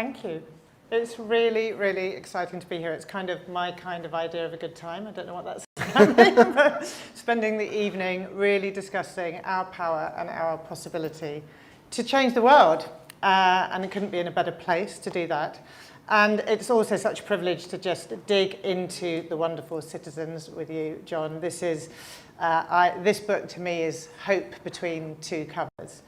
Thank you. It's really, really exciting to be here. It's kind of my kind of idea of a good time. I don't know what that's but spending the evening really discussing our power and our possibility to change the world. And it couldn't be in a better place to do that. And it's also such a privilege to just dig into the wonderful citizens with you, Jon. This is, this book to me is hope between two covers.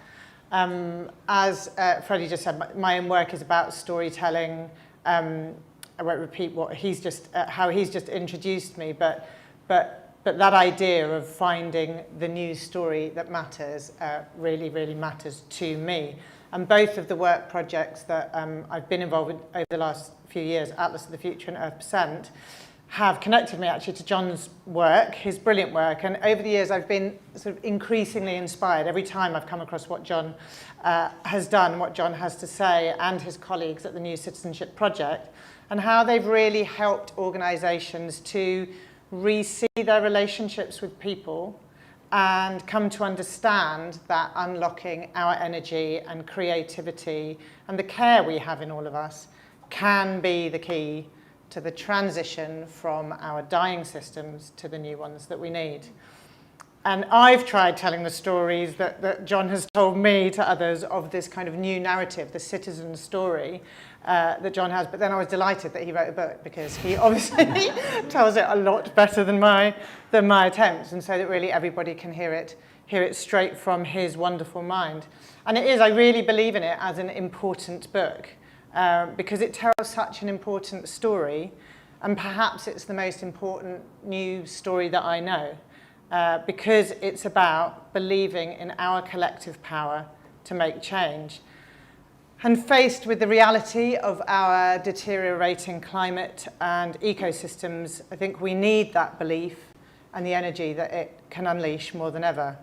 As Freddie just said, my own work is about storytelling. I won't repeat what he's just, how he's just introduced me, but that idea of finding the news story that matters really, really matters to me. And both of the work projects that I've been involved in over the last few years, Atlas of the Future and Earth%, have connected me actually to Jon's work, his brilliant work. And over the years, I've been sort of increasingly inspired every time I've come across what Jon has done, what Jon has to say, and his colleagues at the new Citizenship Project, and how they've really helped organisations to re-see their relationships with people and come to understand that unlocking our energy and creativity and the care we have in all of us can be the key to the transition from our dying systems to the new ones that we need. And I've tried telling the stories that Jon has told me to others of this kind of new narrative, the citizen story that Jon has. But then I was delighted that he wrote a book, because he obviously tells it a lot better than my attempts, and so that really everybody can hear it straight from his wonderful mind. And it is, I really believe in it as an important book. Because it tells such an important story, and perhaps it's the most important news story that I know, because it's about believing in our collective power to make change. And faced with the reality of our deteriorating climate and ecosystems, I think we need that belief and the energy that it can unleash more than ever.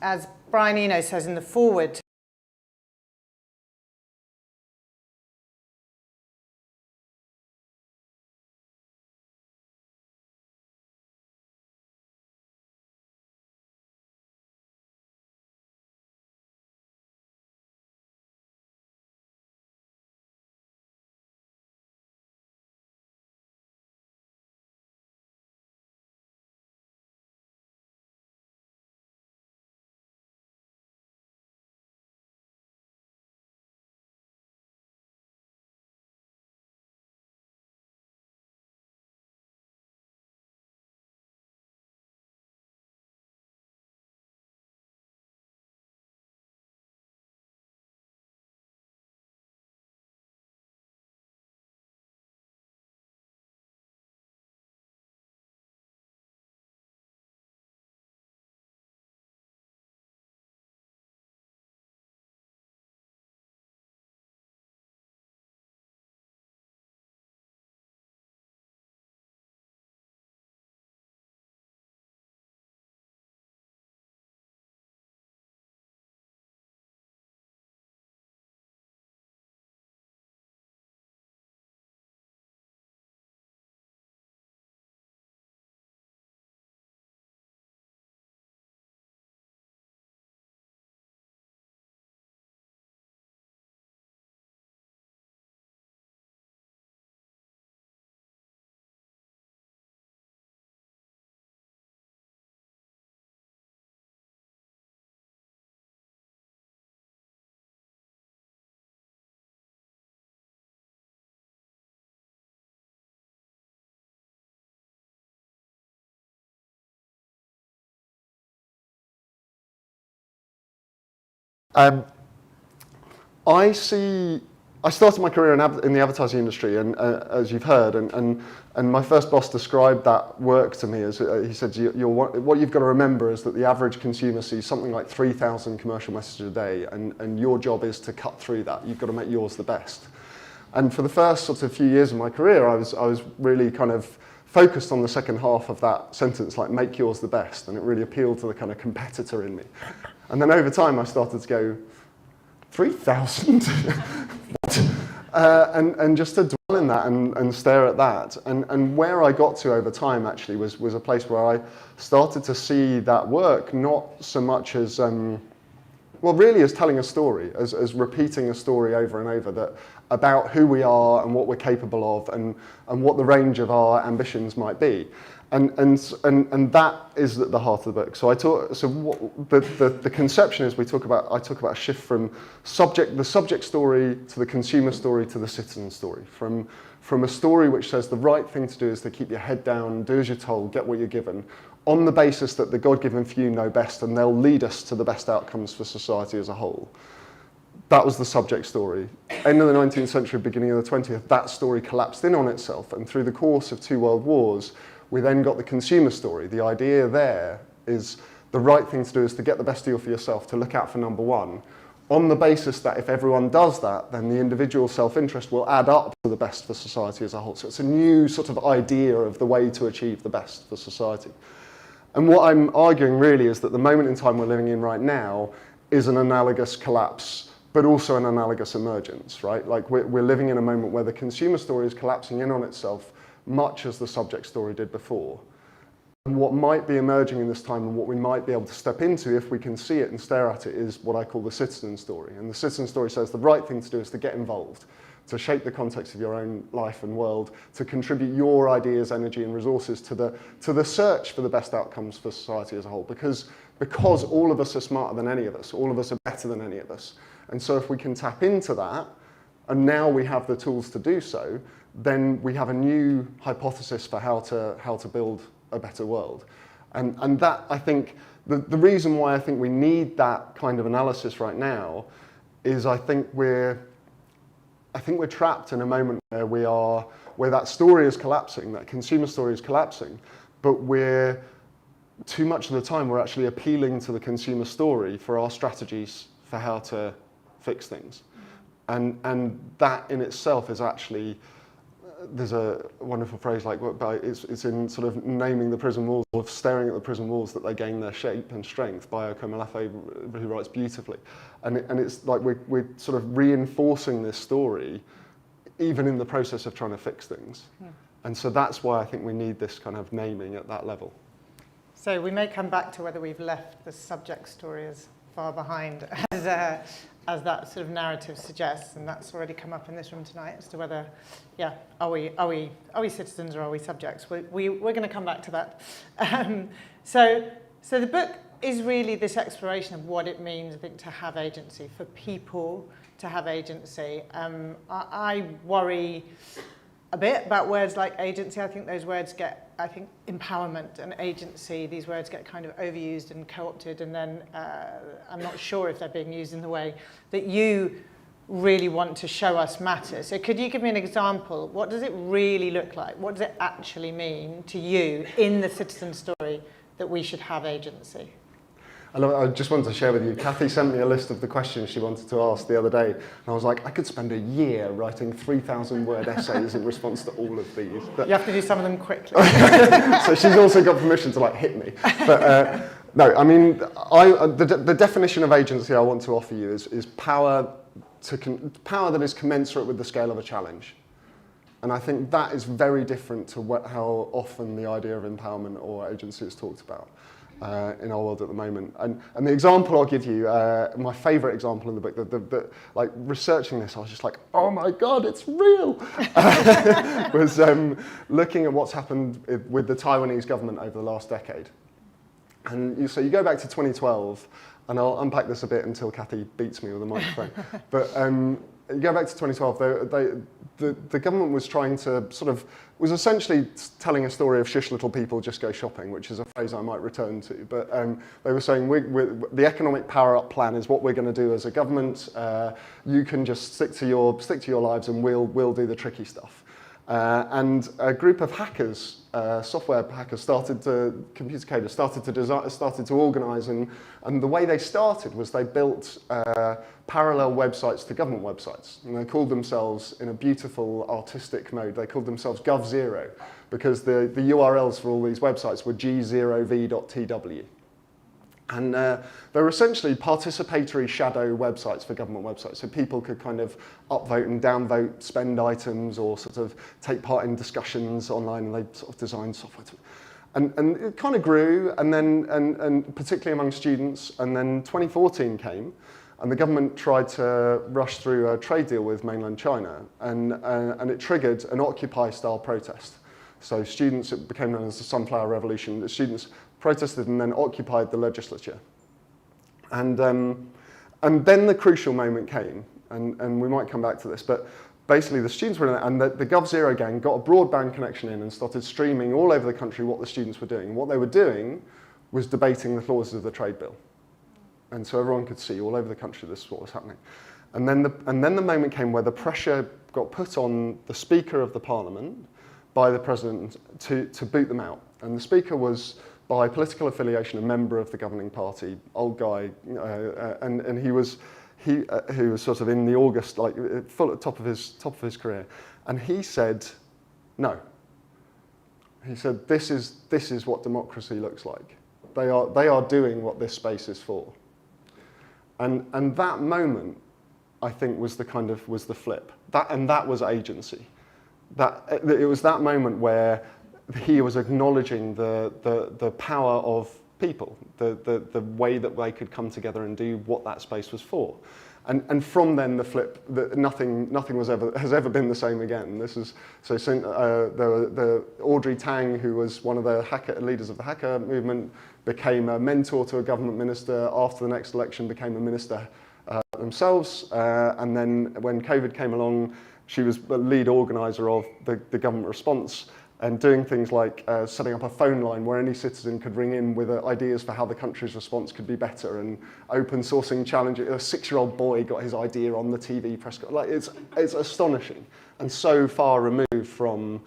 As Brian Eno says in the foreword, I started my career in the advertising industry, and as you've heard, and my first boss described that work to me as, he said, what you've got to remember is that the average consumer sees something like 3,000 commercial messages a day, and your job is to cut through that. You've got to make yours the best. And for the first sort of few years of my career, I was really kind of focused on the second half of that sentence, like make yours the best, and it really appealed to the kind of competitor in me. And then over time, I started to go, 3,000? And just to dwell in that and stare at that. And where I got to over time actually was a place where I started to see that work not so much as, well, well, really as telling a story, as repeating a story over and over that about who we are and what we're capable of and what the range of our ambitions might be. And that is at the heart of the book. So the conception is I talk about a shift from the subject story to the consumer story to the citizen story. From a story which says the right thing to do is to keep your head down, do as you're told, get what you're given, on the basis that the God-given few know best and they'll lead us to the best outcomes for society as a whole. That was the subject story. End of the 19th century, beginning of the 20th, that story collapsed in on itself, and through the course of 2 world wars, we then got the consumer story. The idea there is the right thing to do is to get the best deal for yourself, to look out for number one, on the basis that if everyone does that, then the individual self-interest will add up to the best for society as a whole. So it's a new sort of idea of the way to achieve the best for society. And what I'm arguing really is that the moment in time we're living in right now is an analogous collapse, but also an analogous emergence, right? Like we're living in a moment where the consumer story is collapsing in on itself, much as the subject story did before. And what might be emerging in this time and what we might be able to step into if we can see it and stare at it is what I call the citizen story. And the citizen story says the right thing to do is to get involved, to shape the context of your own life and world, to contribute your ideas, energy and resources to the search for the best outcomes for society as a whole. Because all of us are smarter than any of us, all of us are better than any of us. And so if we can tap into that, and now we have the tools to do so, then we have a new hypothesis for how to build a better world. And that, I think, the reason why I think we need that kind of analysis right now is I think we're trapped in a moment where that story is collapsing, that consumer story is collapsing, but too much of the time we're actually appealing to the consumer story for our strategies for how to fix things. And that in itself is actually, there's a wonderful phrase like, it's in sort of naming the prison walls, or staring at the prison walls that they gain their shape and strength, by Okomolafe, who writes beautifully. And it's like we're sort of reinforcing this story, even in the process of trying to fix things. Yeah. And so that's why I think we need this kind of naming at that level. So we may come back to whether we've left the subject story as far behind as that sort of narrative suggests, and that's already come up in this room tonight as to whether, are we citizens or are we subjects? We're going to come back to that. So the book is really this exploration of what it means, I think, to have agency, for people to have agency. I worry a bit about words like agency. I think those words get, empowerment and agency, these words get kind of overused and co-opted, and then I'm not sure if they're being used in the way that you really want to show us matter. So could you give me an example? What does it really look like? What does it actually mean to you in the citizen story that we should have agency? I just wanted to share with you, Kathy sent me a list of the questions she wanted to ask the other day, and I was like, I could spend a year writing 3,000-word essays in response to all of these. But you have to do some of them quickly. So she's also got permission to hit me. But no, I mean, the definition of agency I want to offer you is power that is commensurate with the scale of a challenge. And I think that is very different to how often the idea of empowerment or agency is talked about in our world at the moment. And the example I'll give you, my favourite example in the book, like researching this, I was just like, oh my God, it's real, was looking at what's happened with the Taiwanese government over the last decade. And so you go back to 2012, and I'll unpack this a bit until Kathy beats me with a microphone. But you go back to 2012, the government was trying to was essentially telling a story of shush little people, just go shopping, which is a phrase I might return to. But they were saying the economic power-up plan is what we're going to do as a government. You can just stick to your lives, and we'll do the tricky stuff. And a group of hackers, software hackers, computer coders, started to organise, and the way they started was they built parallel websites to government websites, and they called themselves, in a beautiful artistic mode, they called themselves Gov0, because the URLs for all these websites were g0v.tw. And they were essentially participatory shadow websites for government websites. So people could kind of upvote and downvote spend items, or sort of take part in discussions online, and they sort of designed software to. And it kind of grew, and then and particularly among students. And then 2014 came, and the government tried to rush through a trade deal with mainland China, and it triggered an Occupy-style protest. So students, it became known as the Sunflower Revolution. The students protested and then occupied the legislature. And then the crucial moment came, and we might come back to this, but basically the students were in it, and the GovZero gang got a broadband connection in and started streaming all over the country what the students were doing. And what they were doing was debating the clauses of the trade bill. And so everyone could see all over the country this is what was happening. And then the moment came where the pressure got put on the Speaker of the Parliament by the President to boot them out. And the Speaker was, by political affiliation, a member of the governing party, old guy, and he was sort of in the August, like full at top of his career, and he said, no. He said, this is what democracy looks like. They are doing what this space is for. And that moment, I think, was the flip. That was agency. It was that moment where he was acknowledging the power of people, the way that they could come together and do what that space was for. And from then the flip, nothing has ever been the same again. This is the Audrey Tang, who was one of the leaders of the hacker movement, became a mentor to a government minister. After the next election, became a minister themselves. And then when COVID came along, she was the lead organizer of the government response, and doing things like setting up a phone line where any citizen could ring in with ideas for how the country's response could be better, and open sourcing challenges. A 6-year-old boy got his idea on the TV press conference. Like, it's astonishing, and so far removed from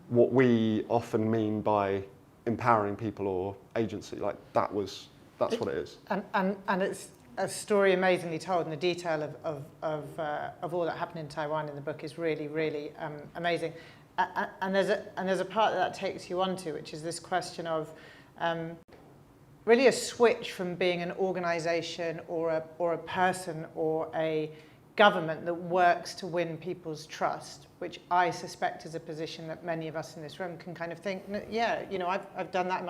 what we often mean by empowering people or agency. Like, that's what it is. And it's a story amazingly told, and the detail of all that happened in Taiwan in the book is really, really amazing. And there's a part that takes you onto, which is this question of really a switch from being an organisation or a person or a government that works to win people's trust, which I suspect is a position that many of us in this room can kind of think, yeah, I've done that.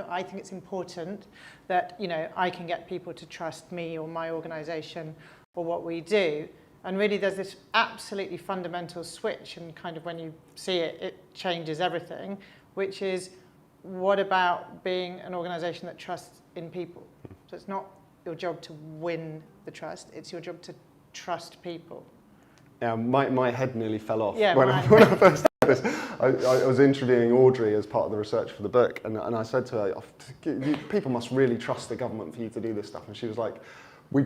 I think it's important that I can get people to trust me or my organisation or what we do. And really there's this absolutely fundamental switch, and kind of when you see it, it changes everything, which is, what about being an organisation that trusts in people? So it's not your job to win the trust, it's your job to trust people. Yeah, my head nearly fell off when I first did this. I was interviewing Audrey as part of the research for the book, and I said to her, people must really trust the government for you to do this stuff. And she was like, we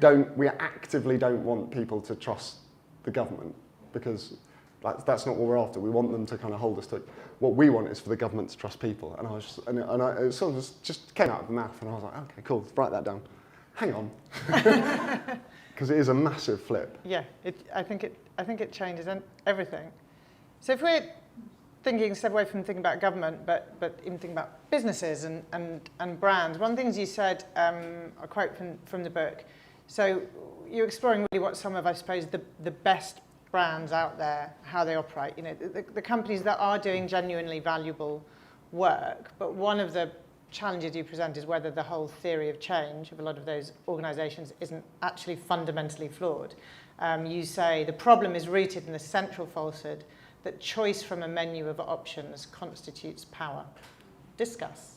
actively don't want people to trust the government, because that's not what we're after. We want them to kind of hold us to it. What we want is for the government to trust people. And I was it sort of just came out of the mouth, and I was like, okay, cool, write that down. Hang on, because it is a massive flip. Yeah, I think it changes everything. So if we're step away from thinking about government, but even thinking about businesses and brands, one of the things you said, a quote from the book. So you're exploring really what some of, I suppose, the best brands out there, how they operate. The companies that are doing genuinely valuable work. But one of the challenges you present is whether the whole theory of change of a lot of those organisations isn't actually fundamentally flawed. You say the problem is rooted in the central falsehood that choice from a menu of options constitutes power. Discuss.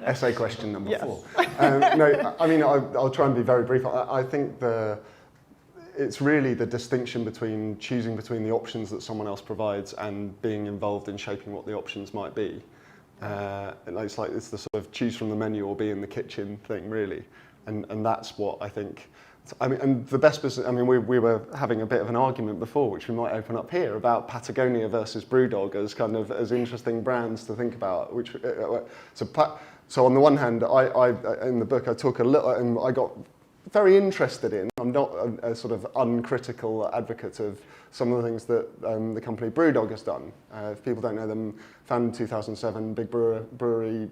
Essay question number Yes. 4. No, I mean, I'll try and be very brief. I think it's really the distinction between choosing between the options that someone else provides and being involved in shaping what the options might be. It's the sort of choose from the menu or be in the kitchen thing, really. And that's what I think. I mean, and the best business, I mean, we were having a bit of an argument before, which we might open up here, about Patagonia versus Brewdog as interesting brands to think about. So on the one hand, I in the book I talk a little, and I got very interested in. I'm not a sort of uncritical advocate of some of the things that the company Brewdog has done. If people don't know them, founded in 2007, big brewery.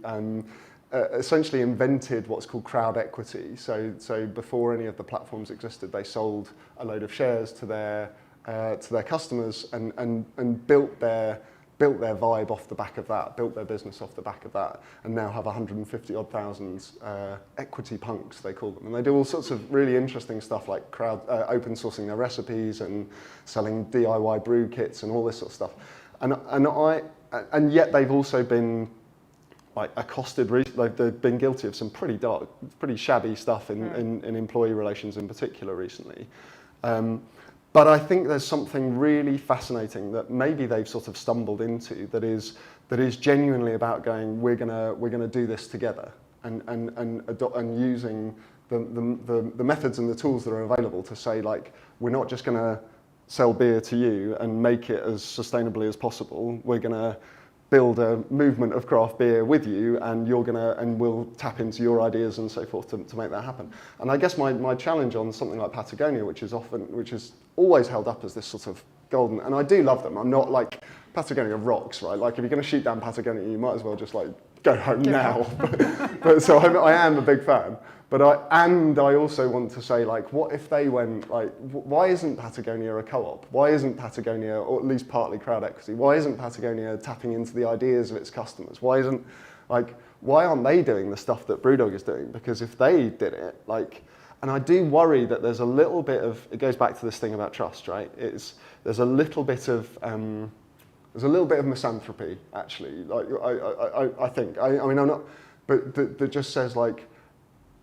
Essentially invented what's called crowd equity. So before any of the platforms existed, they sold a load of shares to their customers and built their built their vibe off the back of that, built their business off the back of that, and now have 150,000 equity punks, they call them. And they do all sorts of really interesting stuff like open sourcing their recipes and selling DIY brew kits and all this sort of stuff. And yet they've also been like accosted, they've been guilty of some pretty dark, pretty shabby stuff in employee relations in particular recently. But I think there's something really fascinating that maybe they've sort of stumbled into that is genuinely about going, we're gonna do this together, and using the methods and the tools that are available to say, like, we're not just gonna sell beer to you and make it as sustainably as possible. We're gonna build a movement of craft beer with you, and we'll tap into your ideas and so forth to make that happen. And I guess my challenge on something like Patagonia, which is always held up as this sort of golden, and I do love them. I'm not like, Patagonia rocks, right? Like, if you're going to shoot down Patagonia, you might as well just like go home now. but so I am a big fan. But I also want to say, like, what if they went, like, why isn't Patagonia a co-op? Why isn't Patagonia, or at least partly crowd equity, why isn't Patagonia tapping into the ideas of its customers? Why aren't they doing the stuff that Brewdog is doing? Because if they did it, like, and I do worry that there's a little bit of, it goes back to this thing about trust, right? There's a little bit of misanthropy, actually. Like, I think, I mean, I'm not, but that just says, like,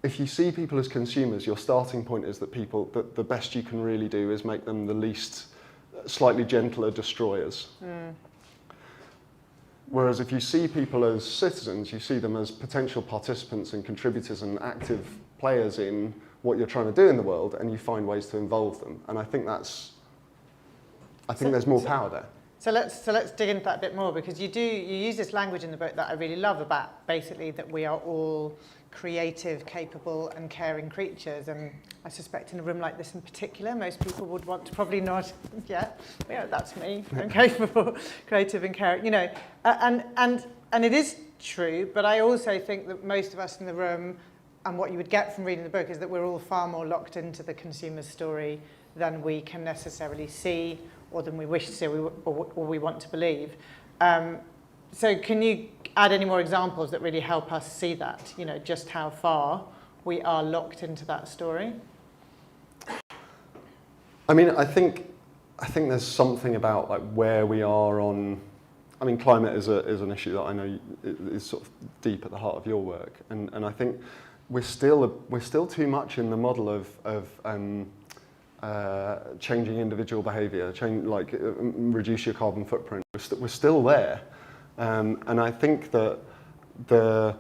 if you see people as consumers, your starting point is that the best you can really do is make them the least, slightly gentler destroyers. Whereas if you see people as citizens, you see them as potential participants and contributors and active players in what you're trying to do in the world, and you find ways to involve them. And I think there's more power there. So let's dig into that a bit more, because you use this language in the book that I really love about basically that we are all creative, capable and caring creatures, and I suspect in a room like this in particular most people would want to probably nod, yeah, that's me, I'm capable, creative and caring, you know, and it is true, but I also think that most of us in the room, and what you would get from reading the book, is that we're all far more locked into the consumer's story than we can necessarily see, or than we wish to see, or we want to believe. So can you add any more examples that really help us see that, you know, just how far we are locked into that story? I mean, I think there's something about, like, where we are on, I mean, climate is an issue that I know is sort of deep at the heart of your work, and I think we're still too much in the model of changing individual behaviour, reduce your carbon footprint. We're still there. And I think that the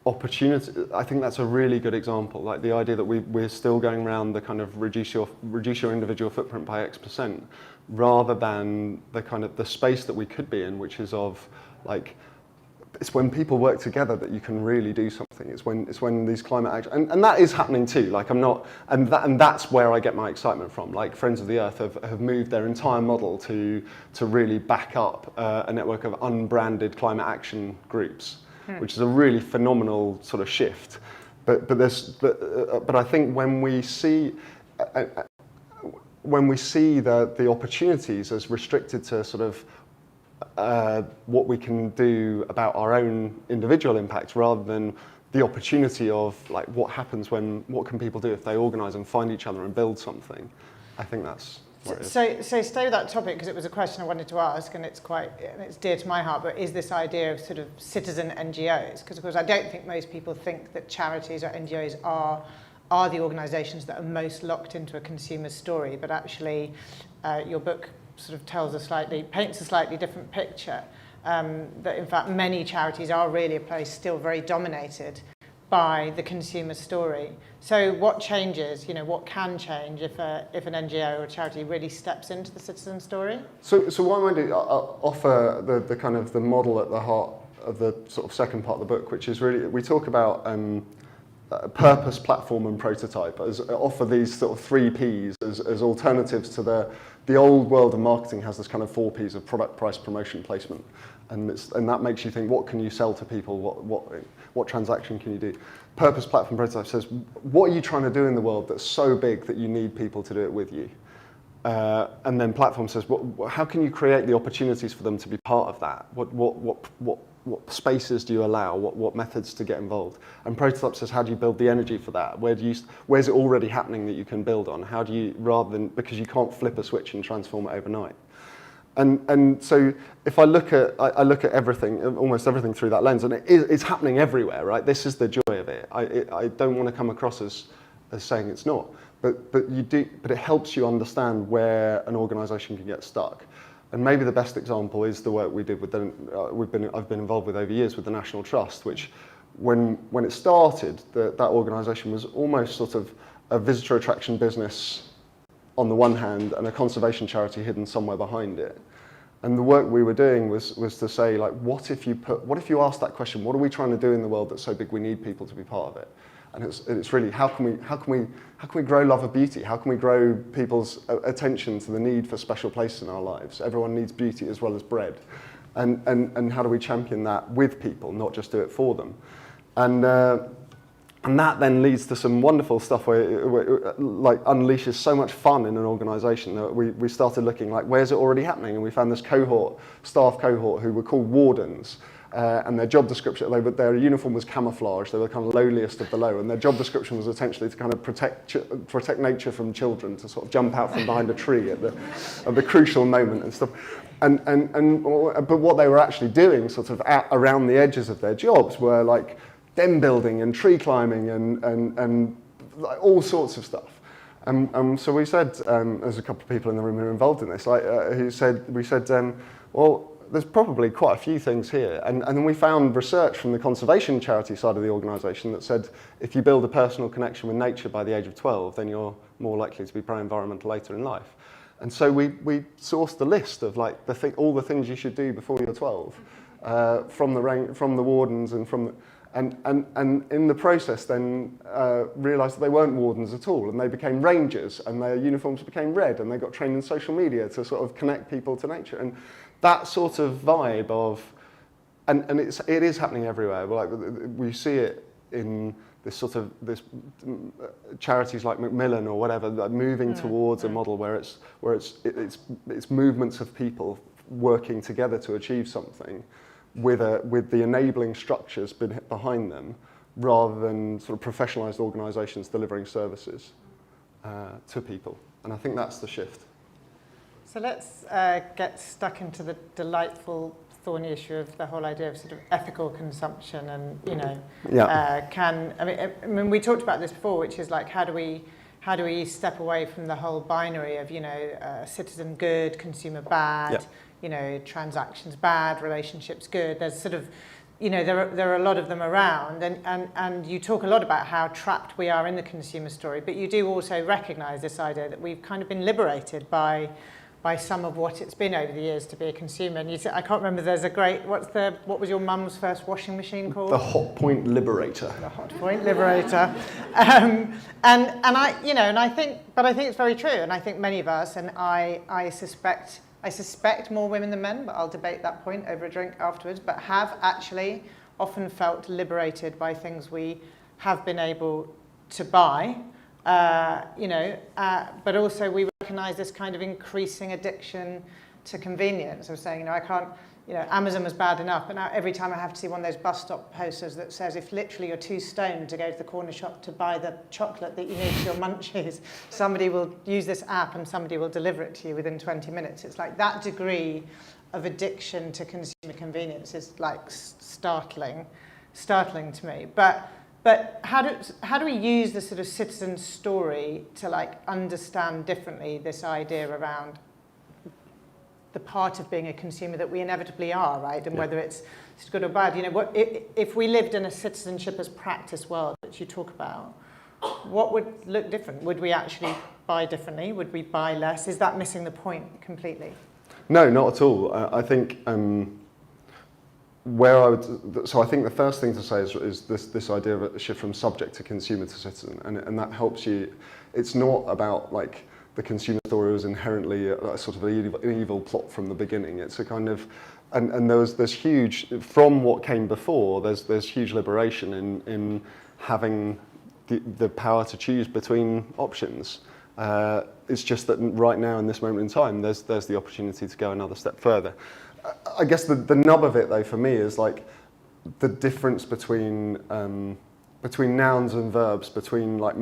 opportunity, I think that's a really good example, like the idea that we're still going around the kind of reduce your individual footprint by X%, rather than the kind of the space that we could be in, which is of, like, it's when people work together that you can really do something. It's when these climate action, and that is happening too. Like, I'm not, and that's where I get my excitement from. Like, Friends of the Earth have moved their entire model to really back up a network of unbranded climate action groups, which is a really phenomenal sort of shift. But I think when we see the opportunities as restricted to sort of what we can do about our own individual impact, rather than the opportunity of, like, what can people do if they organise and find each other and build something. I think that's what it is. So stay with that topic, because it was a question I wanted to ask, and it's dear to my heart, but is this idea of sort of citizen NGOs? Because, of course, I don't think most people think that charities or NGOs are the organisations that are most locked into a consumer story, but actually your book sort of paints a slightly different picture, that in fact many charities are really a place still very dominated by the consumer story. So what changes, you know, what can change if an NGO or a charity really steps into the citizen story? So what I might do, I'll offer the kind of the model at the heart of the sort of second part of the book, which is really, we talk about purpose, platform and prototype, offer these sort of 3 Ps as alternatives to the old world of marketing. Has this kind of 4 Ps of product, price, promotion, placement, and that makes you think, what can you sell to people, what transaction can you do? Purpose, platform, prototype says, what are you trying to do in the world that's so big that you need people to do it with you? And then platform says, how can you create the opportunities for them to be part of that? What spaces do you allow? What methods to get involved? And Prototype says, how do you build the energy for that? Where's it already happening that you can build on? How do you, rather than, because you can't flip a switch and transform it overnight. And so if I look at everything, almost everything through that lens, and it's happening everywhere, right? This is the joy of it. I don't want to come across as saying it's not, but it helps you understand where an organisation can get stuck. And maybe the best example is the work we did with I've been involved with over years with the National Trust, which when it started, that organisation was almost sort of a visitor attraction business on the one hand and a conservation charity hidden somewhere behind it. And the work we were doing was to say, like, what if you ask that question, what are we trying to do in the world that's so big we need people to be part of it? And it's really, how can we grow love of beauty? How can we grow people's attention to the need for special places in our lives? Everyone needs beauty as well as bread. And how do we champion that with people, not just do it for them? And that then leads to some wonderful stuff where it like unleashes so much fun in an organisation that we started looking like, where's it already happening? And we found this staff cohort who were called wardens. And their job description, their uniform was camouflage. They were the kind of lowliest of the low, and their job description was essentially to kind of protect nature from children, to sort of jump out from behind a tree at the crucial moment and stuff. But what they were actually doing, sort of around the edges of their jobs, were like den building and tree climbing and like all sorts of stuff. So we said, there's a couple of people in the room who are involved in this, we said, well, there's probably quite a few things here. And then we found research from the conservation charity side of the organisation that said if you build a personal connection with nature by the age of 12, then you're more likely to be pro-environmental later in life. And so we sourced a list of like all the things you should do before you're 12 from the wardens and from the, and in the process then realised that they weren't wardens at all, and they became rangers, and their uniforms became red, and they got trained in social media to sort of connect people to nature. And that sort of vibe of, and it is happening everywhere. Like we see it in this charities like Macmillan or whatever, like moving towards a model where it's movements of people working together to achieve something, with the enabling structures behind them, rather than sort of professionalised organisations delivering services to people. And I think that's the shift. So let's get stuck into the delightful, thorny issue of the whole idea of sort of ethical consumption, and I mean we talked about this before, which is like how do we step away from the whole binary of citizen good, consumer bad, transactions bad, relationships good. There's sort of there are a lot of them around, and you talk a lot about how trapped we are in the consumer story, but you do also recognise this idea that we've kind of been liberated by some of what it's been over the years to be a consumer. And I can't remember, there's a great, what was your mum's first washing machine called? The Hot Point Liberator. The Hot Point Liberator. And I think it's very true. And I think many of us, and I suspect more women than men, but I'll debate that point over a drink afterwards, but have actually often felt liberated by things we have been able to buy. But also we recognise this kind of increasing addiction to convenience. I was saying, I can't, Amazon was bad enough, but now every time I have to see one of those bus stop posters that says if literally you're too stoned to go to the corner shop to buy the chocolate that you need for your munchies, somebody will use this app and somebody will deliver it to you within 20 minutes. It's like that degree of addiction to consumer convenience is like startling to me. But how do we use the sort of citizen story to like understand differently this idea around the part of being a consumer that we inevitably are, right? And whether it's good or bad. If we lived in a citizenship as practice world that you talk about, what would look different? Would we actually buy differently? Would we buy less? Is that missing the point completely? No, not at all. I think. So I think the first thing to say is this idea of a shift from subject to consumer to citizen, and that helps you. It's not about like the consumer story was inherently a sort of an evil plot from the beginning. It's a kind of, and there's huge, from what came before, there's huge liberation in having the power to choose between options. It's just that right now, in this moment in time, there's the opportunity to go another step further. I guess the nub of it, though, for me, is like the difference between nouns and verbs, between like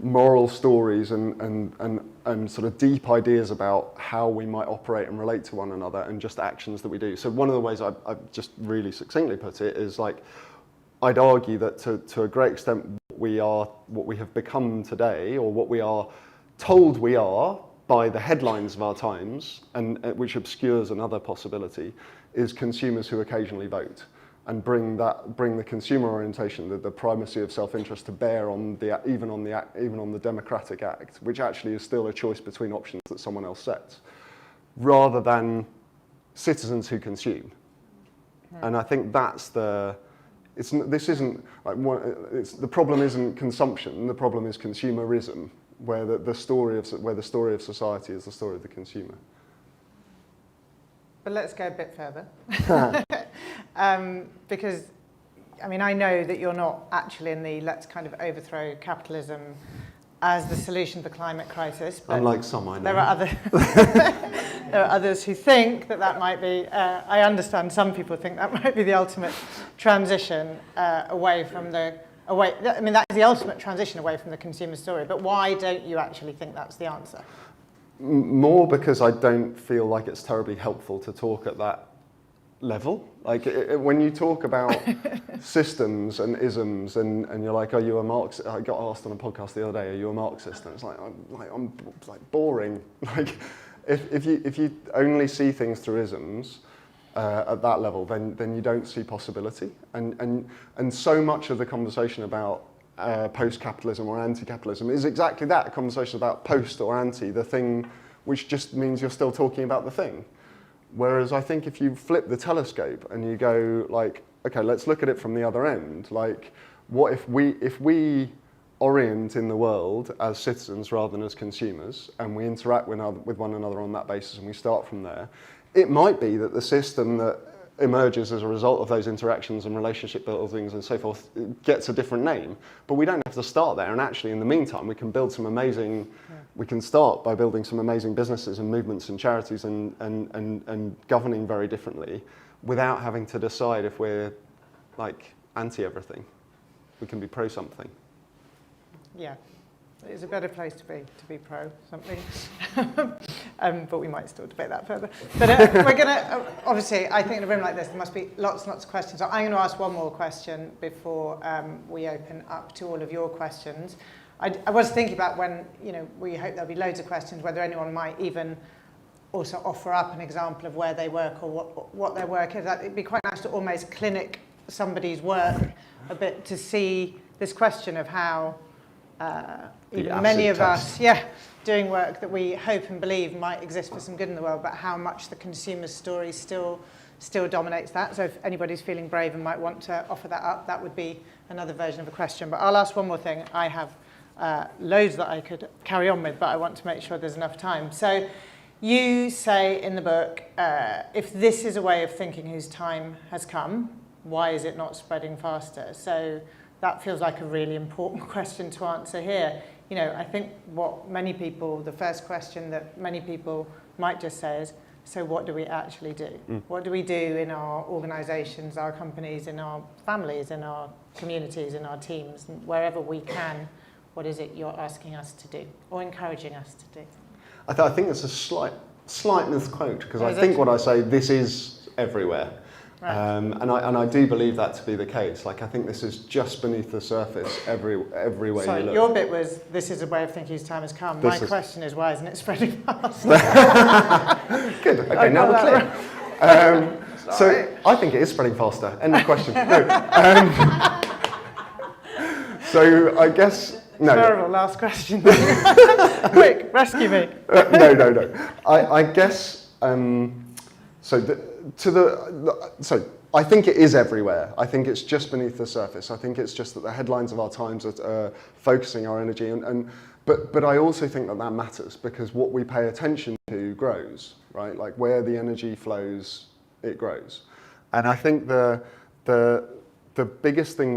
moral stories and sort of deep ideas about how we might operate and relate to one another, and just actions that we do. So one of the ways I've just really succinctly put it is like, I'd argue that to a great extent what we have become today, or what we are told we are by the headlines of our times, and which obscures another possibility, is consumers who occasionally vote, and bring the consumer orientation, the primacy of self-interest to bear on even on the democratic act, which actually is still a choice between options that someone else sets, rather than citizens who consume. And I think that's the problem isn't consumption. The problem is consumerism, where the story of society is the story of the consumer. But let's go a bit further. Because, I mean, I know that you're not actually in the let's kind of overthrow capitalism as the solution to the climate crisis. But unlike some, I know. There are others who think that might be, I understand some people think that might be the ultimate transition away from that is the ultimate transition away from the consumer story. But why don't you actually think that's the answer? More because I don't feel like it's terribly helpful to talk at that level. Like when you talk about systems and isms, and you're like, are you a Marxist? I got asked on a podcast the other day, are you a Marxist? And it's like, I'm boring. Like if you only see things through isms at that level, then you don't see possibility. And so much of the conversation about post-capitalism or anti-capitalism is exactly that, a conversation about post or anti, the thing, which just means you're still talking about the thing. Whereas I think if you flip the telescope and you go like, okay, let's look at it from the other end. Like, what if we orient in the world as citizens rather than as consumers, and we interact with one another on that basis, and we start from there? It might be that the system that emerges as a result of those interactions and relationship buildings and so forth gets a different name, but we don't have to start there. And actually, in the meantime, we can build some amazing. We can start by building some amazing businesses and movements and charities and governing very differently, without having to decide if we're like anti everything. We can be pro something. Yeah. It's a better place to be pro something, but we might still debate that further. But we're going to, obviously, I think in a room like this, there must be lots and lots of questions. So I'm going to ask one more question before we open up to all of your questions. I was thinking about when, we hope there'll be loads of questions, whether anyone might even also offer up an example of where they work or what their work is. It'd be quite nice to almost clinic somebody's work a bit to see this question of how even many of us, doing work that we hope and believe might exist for some good in the world, but how much the consumer story still dominates that. So if anybody's feeling brave and might want to offer that up, that would be another version of a question. But I'll ask one more thing. I have loads that I could carry on with, but I want to make sure there's enough time. So you say in the book, if this is a way of thinking whose time has come, why is it not spreading faster? So that feels like a really important question to answer here. I think the first question that many people might just say is, so what do we actually do? What do we do in our organisations, our companies, in our families, in our communities, in our teams, and wherever we can? What is it you're asking us to do or encouraging us to do? I think it's a slight misquote, because I think what I say, this is everywhere. Right. And I do believe that to be the case. Like, I think this is just beneath the surface every way you look. Your bit was, this is a way of thinking whose time has come. My question is, why isn't it spreading fast? Good. Okay, now we're clear. So I think it is spreading faster. End of question. No. So I guess no. Terrible last question. Quick, rescue me. No. I guess So I think it is everywhere. I think it's just beneath the surface. I think it's just that the headlines of our times are focusing our energy, but I also think that matters, because what we pay attention to grows, right? Like, where the energy flows, it grows. And I think the biggest thing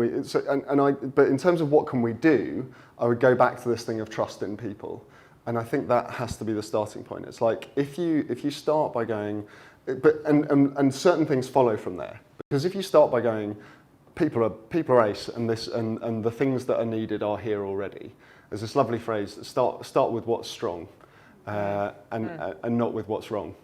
but in terms of what can we do, I would go back to this thing of trust in people. And I think that has to be the starting point. It's like if you start by going, and certain things follow from there. Because if you start by going, people are ace, and the things that are needed are here already. There's this lovely phrase: start with what's strong, and not with what's wrong.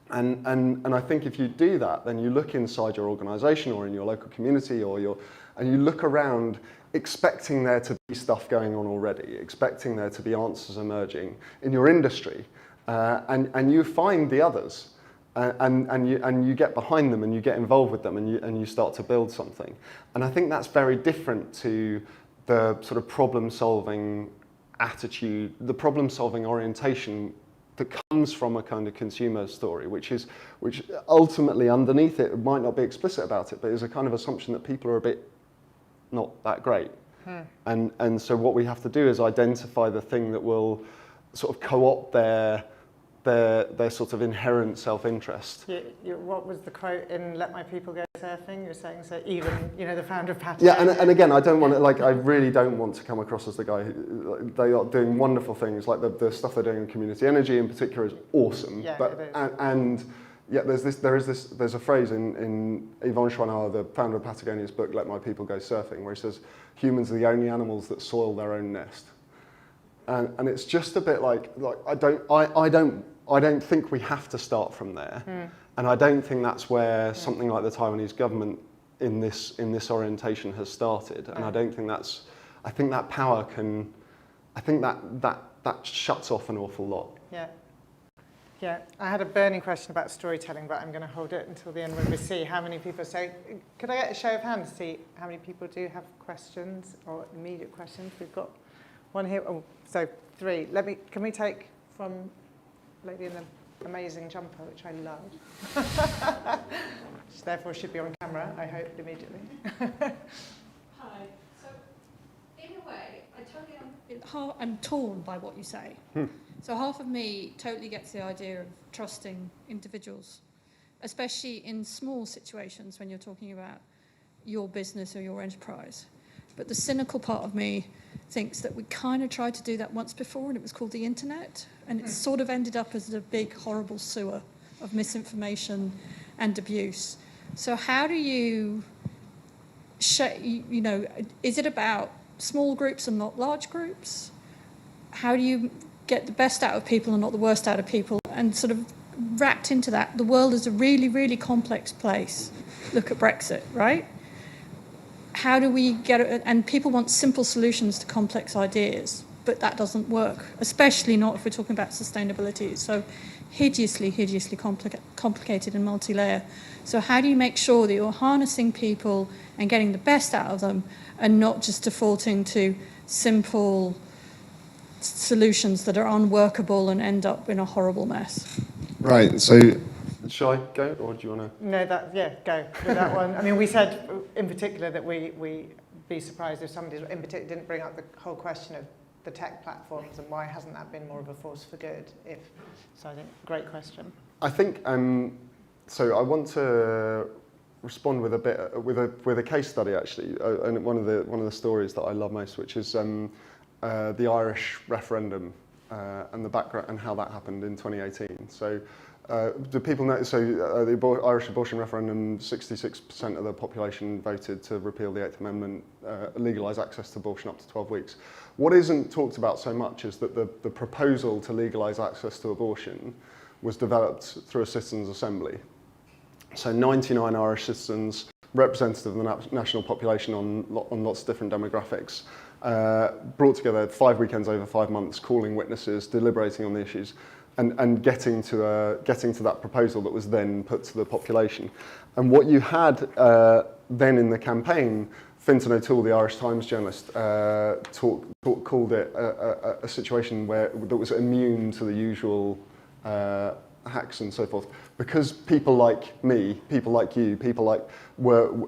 And I think if you do that, then you look inside your organisation or in your local community and you look around, expecting there to be stuff going on already, expecting there to be answers emerging in your industry, and you find the others, and you get behind them and you get involved with them and you start to build something. And I think that's very different to the sort of problem-solving attitude, the problem-solving orientation that comes from a kind of consumer story, which ultimately underneath it might not be explicit about it, but is a kind of assumption that people are a bit not that great. And so what we have to do is identify the thing that will sort of co-opt their sort of inherent self-interest. What was the quote in Let My People Go Surfing? You're saying, so even, the founder of Patagonia. Yeah, and again, I really don't want to come across as the guy who, they are doing wonderful things, like the stuff they're doing in community energy in particular is awesome. Yeah, but, it is. There's a phrase in Yvon Chouinard, the founder of Patagonia's book, Let My People Go Surfing, where he says, humans are the only animals that soil their own nest. And it's just a bit like I don't think we have to start from there, and I don't think that's where something like the Taiwanese government in this orientation has started. And I don't think that's. I think that power can. I think that shuts off an awful lot. Yeah. I had a burning question about storytelling, but I'm going to hold it until the end when we see how many people say. Could I get a show of hands to see how many people do have questions or immediate questions? We've got one here. Oh, so 3. Can we take from lady in the amazing jumper, which I love. Which therefore should be on camera, I hope, immediately. Hi. So, in a way, I'm torn by what you say. So half of me totally gets the idea of trusting individuals, especially in small situations when you're talking about your business or your enterprise. But the cynical part of me thinks that we kind of tried to do that once before, and it was called the internet, and it sort of ended up as a big, horrible sewer of misinformation and abuse. So how do you, is it about small groups and not large groups? How do you get the best out of people and not the worst out of people? And sort of wrapped into that, the world is a really, really complex place. Look at Brexit, right? How do we get it? And people want simple solutions to complex ideas, but that doesn't work, especially not if we're talking about sustainability. It's so hideously complicated and multi-layer. So how do you make sure that you're harnessing people and getting the best out of them and not just defaulting to simple solutions that are unworkable and end up in a horrible mess? Right, so shall I go, or do you want to? No, go with that one. I mean, we said in particular that we'd be surprised if somebody in particular didn't bring up the whole question of the tech platforms and why hasn't that been more of a force for good? So I think, great question. I think, so I want to respond with a case study actually, and one of the stories that I love most, which is the Irish referendum and the background and how that happened in 2018. So. Do people know? So the Irish abortion referendum, 66% of the population voted to repeal the 8th Amendment, legalise access to abortion up to 12 weeks. What isn't talked about so much is that the proposal to legalise access to abortion was developed through a citizens' assembly. So 99 Irish citizens, representative of the national population on lots of different demographics, brought together 5 weekends over 5 months, calling witnesses, deliberating on the issues, and getting to that proposal that was then put to the population. And what you had then in the campaign, Fintan O'Toole, the Irish Times journalist, called it a situation that was immune to the usual hacks and so forth, because people like me, people like you, people like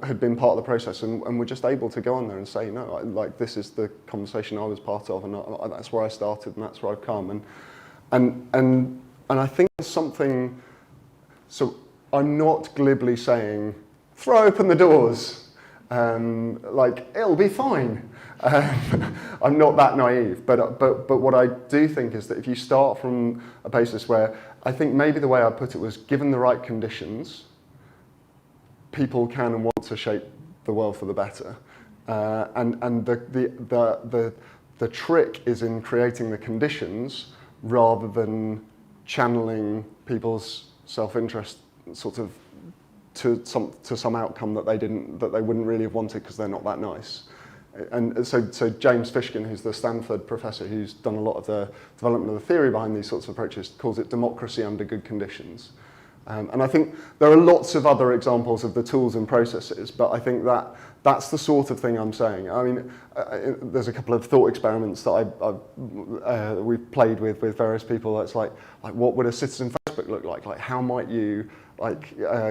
had been part of the process and were just able to go on there and say, no, like this is the conversation I was part of, and that's where I started, and that's where I've come. And I think there's something, so I'm not glibly saying, throw open the doors Like, it'll be fine. I'm not that naive, but what I do think is that if you start from a basis where, I think maybe the way I put it was, given the right conditions, people can and want to shape the world for the better. And the trick is in creating the conditions rather than channeling people's self-interest sort of to some outcome that they wouldn't really have wanted because they're not that nice. And so James Fishkin, who's the Stanford professor who's done a lot of the development of the theory behind these sorts of approaches, calls it democracy under good conditions. And I think there are lots of other examples of the tools and processes, but I think that's the sort of thing I'm saying. I mean, there's a couple of thought experiments that we've played with various people. That's like what would a citizen Facebook look like? Like, how might you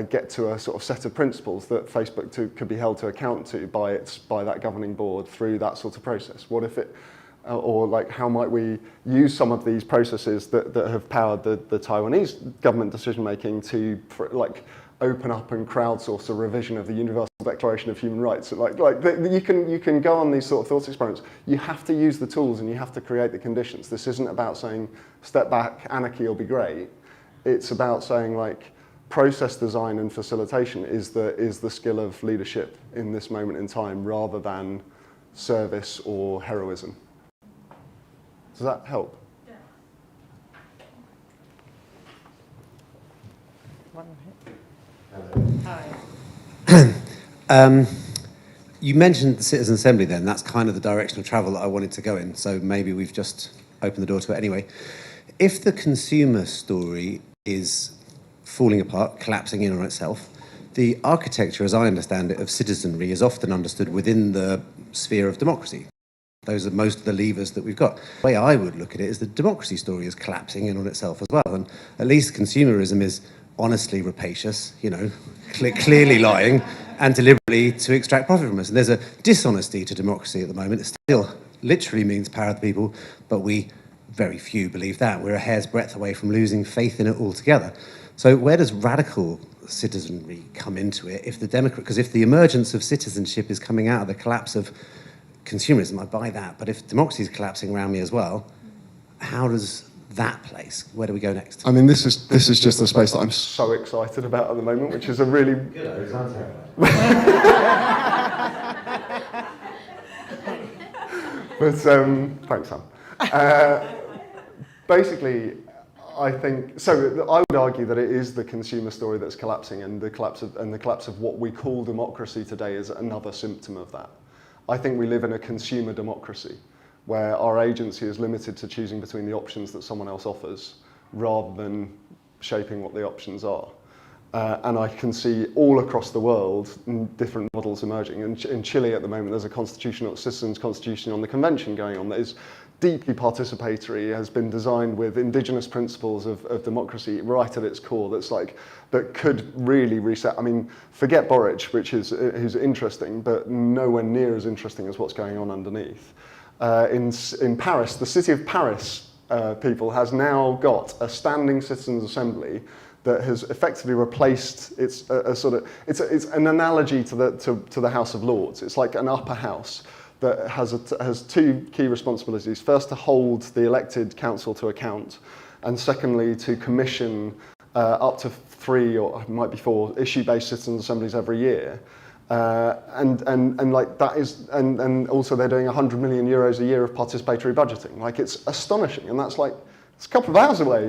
get to a sort of set of principles that Facebook could be held to account to by that governing board through that sort of process? What if it, or like how might we use some of these processes that have powered the Taiwanese government decision making to open up and crowdsource a revision of the Universal Declaration of Human Rights? You can go on these sort of thought experiments. You have to use the tools and you have to create the conditions. This isn't about saying step back, anarchy will be great. It's about saying like, process design and facilitation is the skill of leadership in this moment in time rather than service or heroism. Does that help? Yeah. Hi. You mentioned the Citizen Assembly then. That's kind of the direction of travel that I wanted to go in. So maybe we've just opened the door to it anyway. If the consumer story is falling apart, collapsing in on itself, the architecture, as I understand it, of citizenry is often understood within the sphere of democracy. Those are most of the levers that we've got. The way I would look at it is the democracy story is collapsing in on itself as well. And at least consumerism is honestly rapacious, clearly lying and deliberately to extract profit from us. And there's a dishonesty to democracy at the moment. It still literally means power to the people, but very few believe that. We're a hair's breadth away from losing faith in it altogether. So where does radical citizenry come into it? Because if the emergence of citizenship is coming out of the collapse of consumerism, I buy that. But if democracy is collapsing around me as well, how does that place? Where do we go next? I mean, this is just the space that I'm so excited about at the moment, which is a really good. But thanks, Sam. Basically, I think so. I would argue that it is the consumer story that's collapsing, and the collapse of what we call democracy today is another symptom of that. I think we live in a consumer democracy where our agency is limited to choosing between the options that someone else offers rather than shaping what the options are. And I can see all across the world different models emerging. In Chile at the moment, there's a citizens' constitution on the convention going on that is deeply participatory, has been designed with indigenous principles of democracy right at its core. That could really reset. I mean, forget Boric, who's interesting, but nowhere near as interesting as what's going on underneath. In Paris, the city of Paris people has now got a standing citizens' assembly that has effectively replaced it's an analogy to the House of Lords. It's like an upper house that has two key responsibilities. First, to hold the elected council to account, and secondly, to commission up to 3 or it might be 4 issue-based citizens' assemblies every year. And also they're doing 100 million euros a year of participatory budgeting. Like, it's astonishing, and it's a couple of hours away.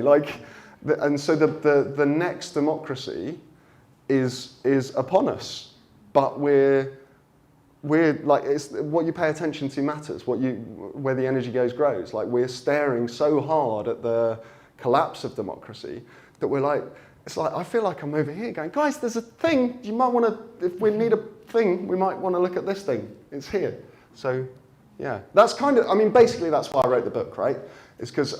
And so the next democracy is upon us, but we're it's what you pay attention to matters. Where the energy goes grows. Like, we're staring so hard at the collapse of democracy that I feel like I'm over here going, guys, there's a thing you might want to. If we need a thing, we might want to look at this thing. It's here. So, yeah, that's basically that's why I wrote the book, right? It's because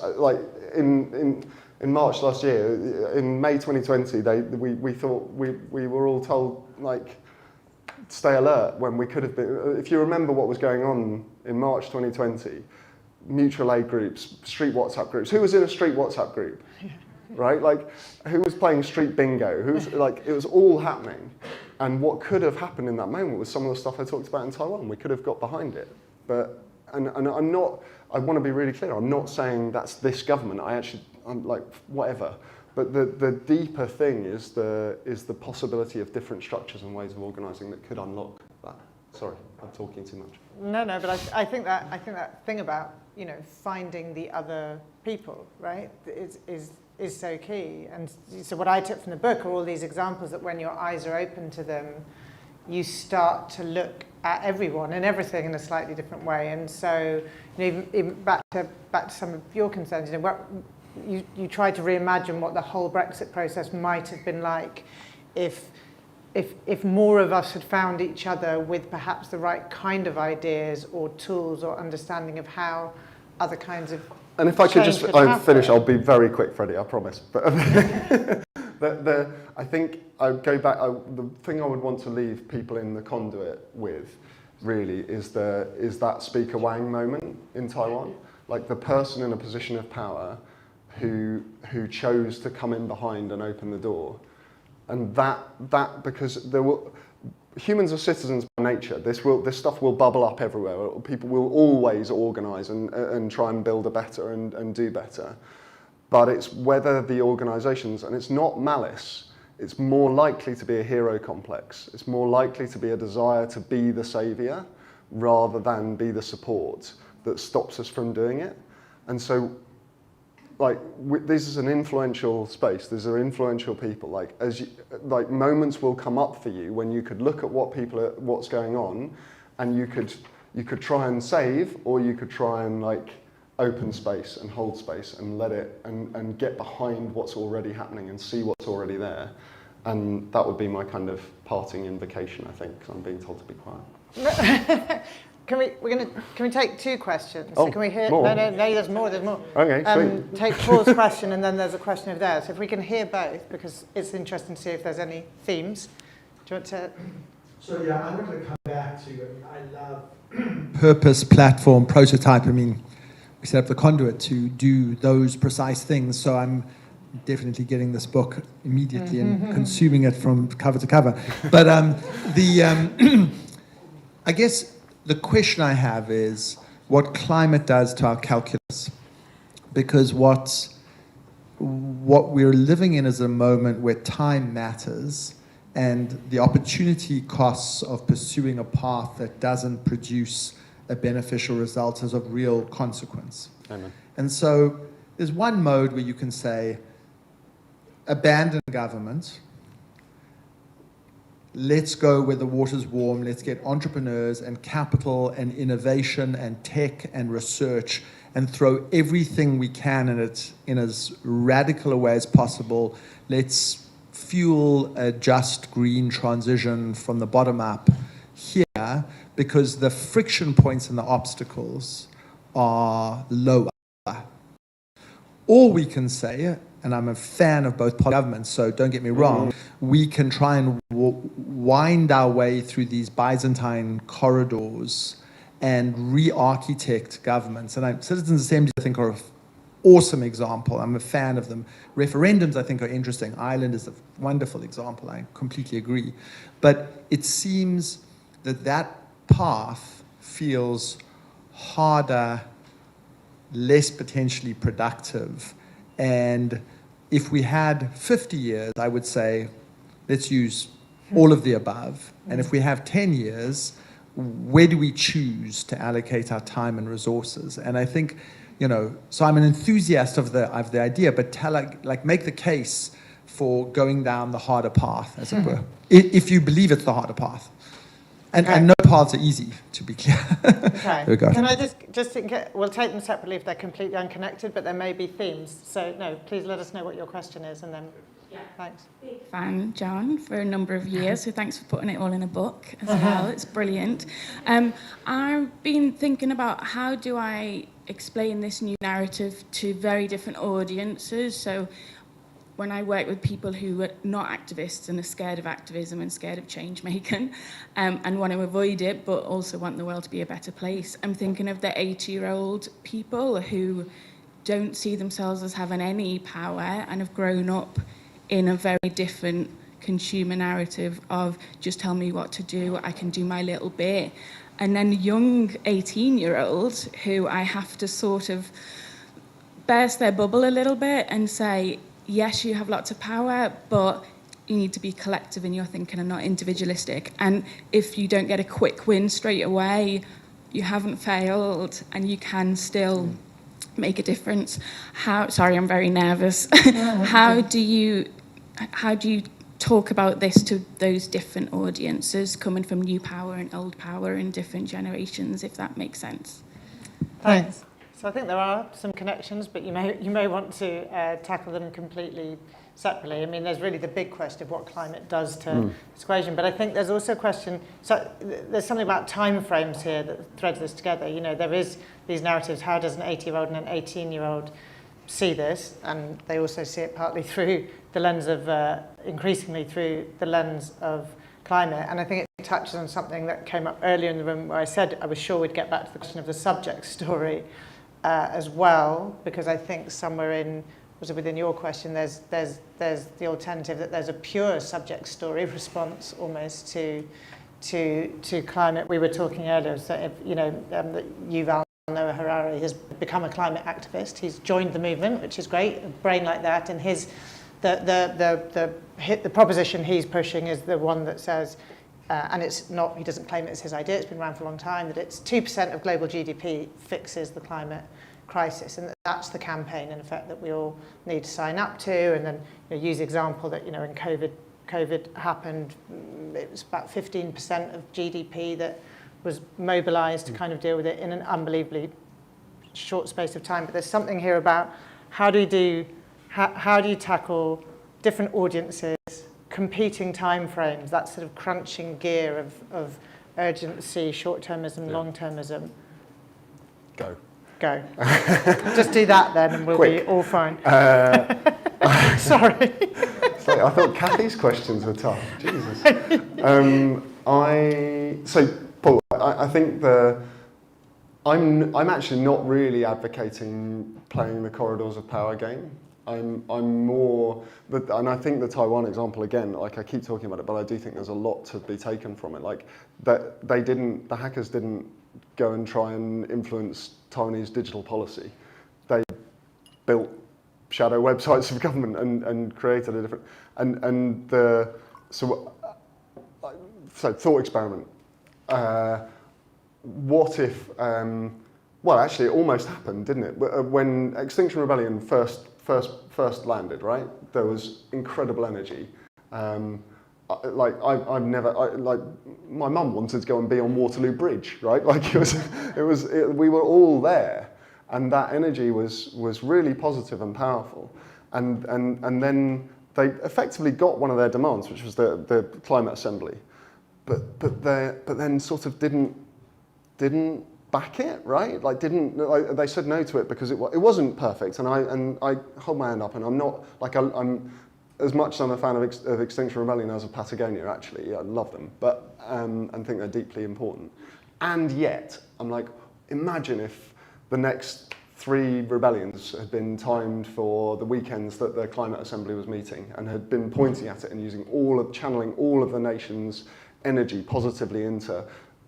in March last year, in May 2020, we thought we were all told stay alert when we could have been. If you remember what was going on in March 2020, mutual aid groups, street WhatsApp groups. Who was in a street WhatsApp group? right? Like, who was playing street bingo? Who's like, it was all happening. And what could have happened in that moment was some of the stuff I talked about in Taiwan. We could have got behind it. But, and I'm not, I want to be really clear, I'm not saying that's this government. I'm like, whatever. But the deeper thing is the possibility of different structures and ways of organising that could unlock that. Sorry, I'm talking too much. No, but I think that thing about, you know, finding the other people, right, is so key. And so what I took from the book are all these examples that when your eyes are open to them, you start to look at everyone and everything in a slightly different way. And so, you know, even back to some of your concerns, you know, you try to reimagine what the whole Brexit process might have been like if more of us had found each other with perhaps the right kind of ideas or tools or understanding of how other kinds of and if I could just finish, I'll be very quick, Freddie, I promise. But I think I go back. The thing I would want to leave people in the conduit with, really, is that Speaker Wang moment in Taiwan, like the person in a position of power who chose to come in behind and open the door, and that because humans are citizens by nature. This stuff will bubble up everywhere. People will always organise and try and build a better and do better. But it's whether the organisations, and it's not malice, it's more likely to be a hero complex. It's more likely to be a desire to be the saviour rather than be the support that stops us from doing it. And so, like, this is an influential space. These are influential people. Like, moments will come up for you when you could look at what's going on, and you could try and save, or you could try and like open space and hold space and let it and get behind what's already happening and see what's already there. And that would be my kind of parting invocation, I think, because I'm being told to be quiet. Can we take two questions? Oh, so can we hear? more? No, there's more. Okay, sweet. Take Paul's question, and then there's a question of theirs. If we can hear both, because it's interesting to see if there's any themes. Do you want to? So yeah, I want to come back to. I love purpose, platform, prototype. I mean, we set up the conduit to do those precise things. So I'm definitely getting this book immediately and consuming it from cover to cover. But I guess. The question I have is what climate does to our calculus, because what we're living in is a moment where time matters, and the opportunity costs of pursuing a path that doesn't produce a beneficial result is of real consequence. Amen. And so there's one mode where you can say, abandon government. Let's go where the water's warm. Let's get entrepreneurs and capital and innovation and tech and research and throw everything we can in it in as radical a way as possible. Let's fuel a just green transition from the bottom up here, because the friction points and the obstacles are lower. Or we can say, and I'm a fan of both governments, so don't get me wrong, we can try and wind our way through these Byzantine corridors and re-architect governments. And citizens' assemblies, I think, are an awesome example. I'm a fan of them. Referendums, I think, are interesting. Ireland is a wonderful example. I completely agree. But it seems that path feels harder, less potentially productive. And if we had 50 years, I would say, let's use all of the above. And if we have 10 years, where do we choose to allocate our time and resources? And I think, so I'm an enthusiast of the idea, but make the case for going down the harder path, as it were, if you believe it's the harder path. And no paths are easy, to be clear. Okay. There we go. Can I just think, we'll take them separately if they're completely unconnected, but there may be themes. So no, please let us know what your question is, and then thanks. Big fan, Jon, for a number of years, so thanks for putting it all in a book as well. It's brilliant. I've been thinking about how do I explain this new narrative to very different audiences. So when I work with people who are not activists and are scared of activism and scared of change making and want to avoid it, but also want the world to be a better place, I'm thinking of the 80-year-old people who don't see themselves as having any power and have grown up in a very different consumer narrative of just tell me what to do, I can do my little bit. And then young 18-year-olds who I have to sort of burst their bubble a little bit and say, yes, you have lots of power, but you need to be collective in your thinking and not individualistic. And if you don't get a quick win straight away, you haven't failed and you can still make a difference. Sorry, I'm very nervous. How do you talk about this to those different audiences coming from new power and old power and different generations, if that makes sense? Thanks. So I think there are some connections, but you may want to tackle them completely separately. I mean, there's really the big question of what climate does to this equation, but I think there's also a question, so there's something about time frames here that threads this together. You know, there is these narratives, how does an 80-year-old and an 18-year-old see this? And they also see it partly through the lens of, increasingly through the lens of climate. And I think it touches on something that came up earlier in the room where I said I was sure we'd get back to the question of the subject story as well, because I think somewhere in, was it within your question, there's the alternative that there's a pure subject story response almost to climate. We were talking earlier, so if, you know, that Yuval Noah Harari has become a climate activist. He's joined the movement, which is great. A brain like that, and the proposition he's pushing is the one that says, and it's not, he doesn't claim it's his idea, it's been around for a long time, that it's 2% of global GDP fixes the climate crisis, and that's the campaign in effect that we all need to sign up to. And then, you know, use the example that, you know, when COVID happened, it was about 15% of GDP that was mobilized to kind of deal with it in an unbelievably short space of time. But there's something here about how do you tackle different audiences, competing timeframes, that sort of crunching gear of urgency, short-termism, long-termism. Go. Just do that then and we'll be all fine. Sorry. Like, I thought Kathy's questions were tough. Jesus. Paul, I think I'm actually not really advocating playing the corridors of power game. I'm more, and I think the Taiwan example again, like I keep talking about it, but I do think there's a lot to be taken from it. Like that the hackers didn't go and try and influence Taiwanese digital policy. They built shadow websites of government and created a different, so thought experiment. What if, well actually it almost happened, didn't it? When Extinction Rebellion first landed, right? There was incredible energy. My mum wanted to go and be on Waterloo Bridge, right? Like we were all there, and that energy was really positive and powerful. And then they effectively got one of their demands, which was the climate assembly, but then sort of didn't back it, right? They said no to it because it wasn't perfect, and I hold my hand up, and I'm not like I'm as much as I'm a fan of Extinction Rebellion as of Patagonia. Actually, I love them, but and think they're deeply important. And yet, I'm like, imagine if the next 3 rebellions had been timed for the weekends that the Climate Assembly was meeting, and had been pointing at it and channeling all of the nation's energy positively into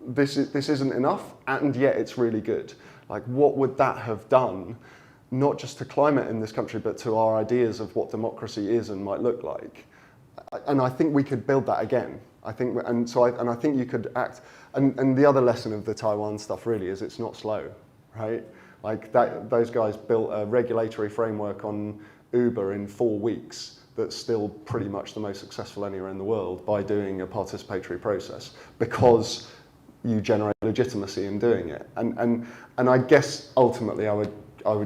this isn't enough, and yet it's really good. Like, what would that have done, not just to climate in this country, but to our ideas of what democracy is and might look like? And I think we could build that again. I think you could act. And the other lesson of the Taiwan stuff really is it's not slow, right? Like those guys built a regulatory framework on Uber in 4 weeks that's still pretty much the most successful anywhere in the world by doing a participatory process, because you generate legitimacy in doing it. And I guess ultimately I would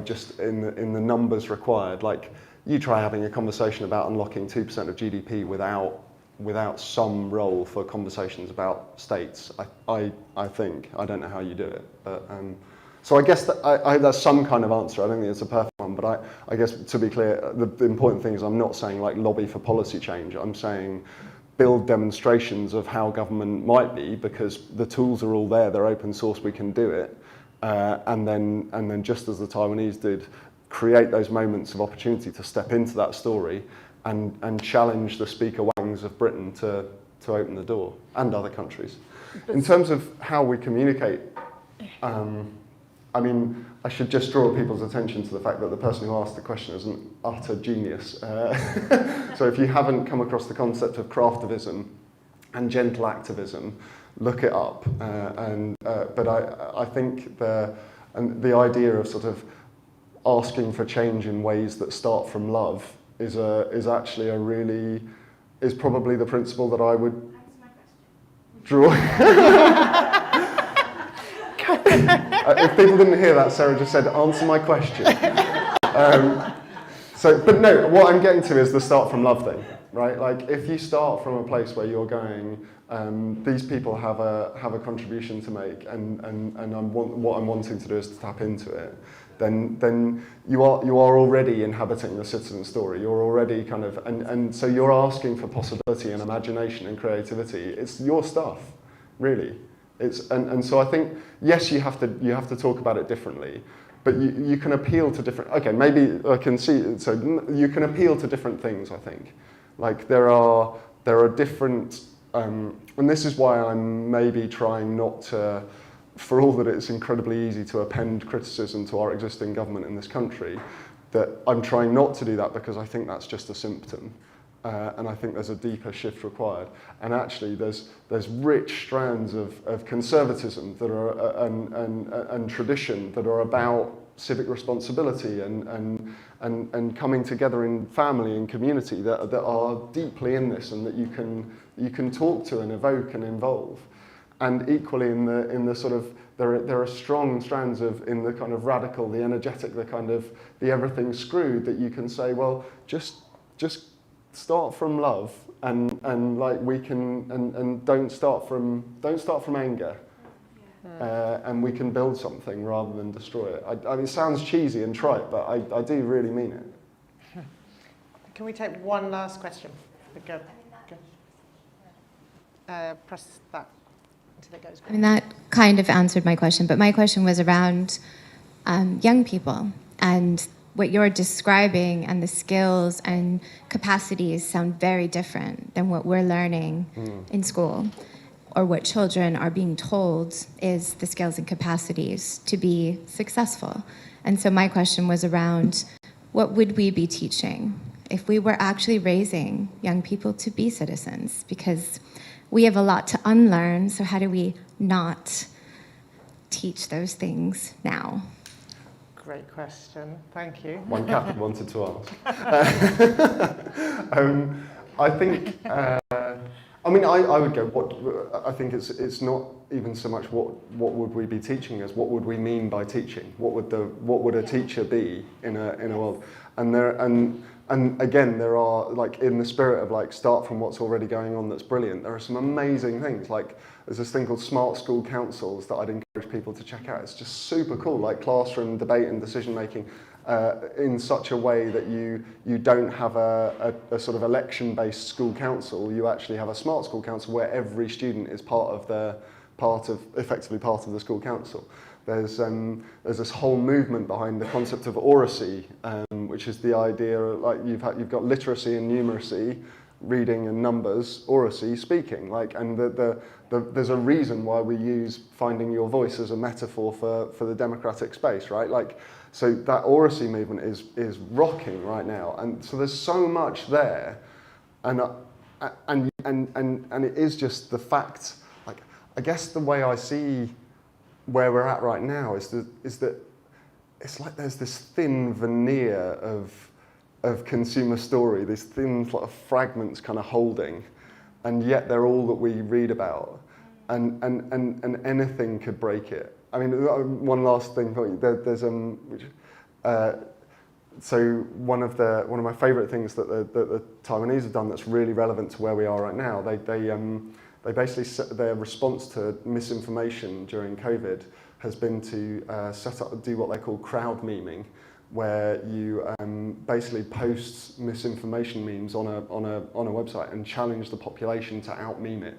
just, in the numbers required, like you try having a conversation about unlocking 2% of GDP without some role for conversations about states. I think, I don't know how you do it, but so I guess that's some kind of answer. I don't think it's a perfect one, but I guess to be clear, the important thing is I'm not saying like lobby for policy change. I'm saying build demonstrations of how government might be, because the tools are all there, they're open source, we can do it. And then just as the Taiwanese did, create those moments of opportunity to step into that story and challenge the speaker wangs of Britain to open the door, and other countries. In terms of how we communicate, I mean, I should just draw people's attention to the fact that the person who asked the question is an utter genius. So if you haven't come across the concept of craftivism and gentle activism, look it up. But I think the idea of sort of asking for change in ways that start from love is actually is probably the principle that I would draw. If people didn't hear that, Sarah just said, answer my question. But no, what I'm getting to is the start from love thing, right? Like, if you start from a place where you're going, these people have a contribution to make, and what I'm wanting to do is to tap into it, then you are already inhabiting the citizen story. You're already kind of, and so you're asking for possibility and imagination and creativity. It's your stuff, really. And so I think, yes, you have to talk about it differently, but you can appeal to different. Okay, maybe I can see. So you can appeal to different things. I think, like there are different, and this is why I'm maybe trying not to. For all that it's incredibly easy to append criticism to our existing government in this country, that I'm trying not to do that, because I think that's just a symptom. And I think there's a deeper shift required. And actually, there's rich strands of conservatism that are and tradition that are about civic responsibility and coming together in family and community that are deeply in this, and that you can talk to and evoke and involve. And equally in the sort of there are strong strands in the kind of radical, the energetic, the kind of the everything screwed, that you can say, well, just start from love and like we can and don't start from anger, and we can build something rather than destroy it. I mean, it sounds cheesy and trite, but I do really mean it. Can we take one last question? Go. Press that until it goes. I mean, that kind of answered my question, but my question was around young people, and what you're describing and the skills and capacities sound very different than what we're learning in school, or what children are being told is the skills and capacities to be successful. And so my question was around, what would we be teaching if we were actually raising young people to be citizens? Because we have a lot to unlearn, so how do we not teach those things now? Great question, thank you. One Catholic wanted to ask. I think, I mean, I would go, I think it's not even so much what would we be teaching as what would we mean by teaching? What would a teacher be in a world? And again, there are, like, in the spirit of like start from what's already going on that's brilliant, there are some amazing things. Like, there's this thing called Smart School Councils that I'd encourage people to check out. It's just super cool, like classroom debate and decision making in such a way that you don't have a sort of election-based school council. You actually have a Smart School Council where every student is effectively part of the school council. There's this whole movement behind the concept of oracy, which is the idea of, like, you've got literacy and numeracy, reading and numbers, oracy, speaking. Like, and there's a reason why we use finding your voice as a metaphor for the democratic space, right? Like, so that oracy movement is rocking right now, and so there's so much there, and it is just the fact. Like, I guess the way I see where we're at right now is that it's like there's this thin veneer of consumer story, these thin sort of fragments kind of holding, and yet they're all that we read about, and anything could break it. I mean, one last thing, there's so one of my favourite things that the Taiwanese have done that's really relevant to where we are right now, they basically, their response to misinformation during COVID has been to do what they call crowd memeing, where you basically post misinformation memes on a website and challenge the population to out-meme it,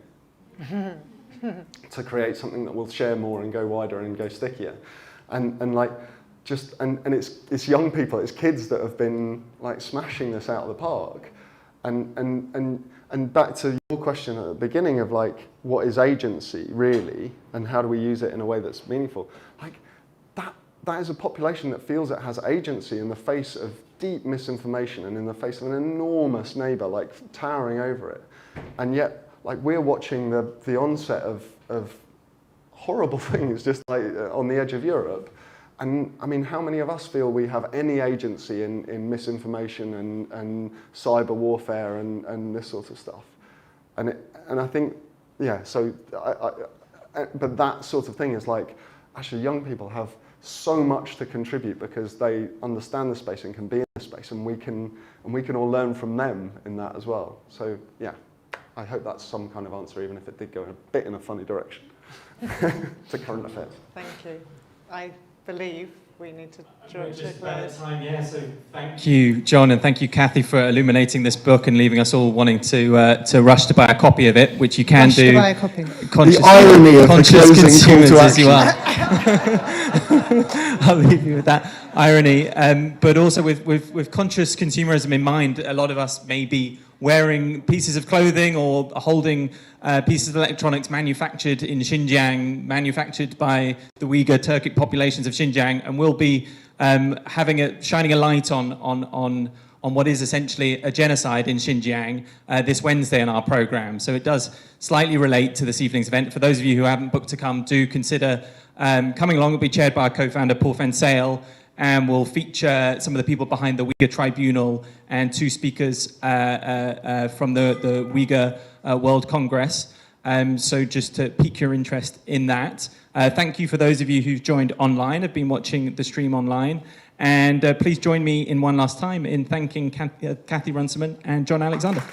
to create something that will share more and go wider and go stickier. And like, and it's young people, it's kids that have been like smashing this out of the park. And back to your question at the beginning of like, what is agency really, and how do we use it in a way that's meaningful? Like that is a population that feels it has agency in the face of deep misinformation and in the face of an enormous neighbour like towering over it. And yet, like, we're watching the onset of horrible things just like on the edge of Europe. And I mean, how many of us feel we have any agency in misinformation and cyber warfare and this sort of stuff? And I think, yeah, so, but that sort of thing is like, actually young people have so much to contribute because they understand the space and can be in the space, and we can all learn from them in that as well. So yeah, I hope that's some kind of answer, even if it did go a bit in a funny direction to current affairs. Thank you. I believe we need to draw it to a just about close. time, yeah. So thank you, Jon, and thank you, Kathy, for illuminating this book and leaving us all wanting to rush to buy a copy of it, which you can Rush do. to buy a copy. The irony of the closing call to as you are. action. I'll leave you with that irony. But also with conscious consumerism in mind, a lot of us may be wearing pieces of clothing or holding pieces of electronics manufactured in Xinjiang, manufactured by the Uyghur Turkic populations of Xinjiang, and we'll be shining a light on what is essentially a genocide in Xinjiang this Wednesday in our programme. So it does slightly relate to this evening's event. For those of you who haven't booked to come, do consider coming along. It'll be chaired by our co-founder, Paul Fensale, and we'll feature some of the people behind the Uyghur Tribunal and two speakers from the Uyghur World Congress. So just to pique your interest in that. Thank you for those of you who've joined online, have been watching the stream online. And please join me in one last time in thanking Kathy Runciman and Jon Alexander.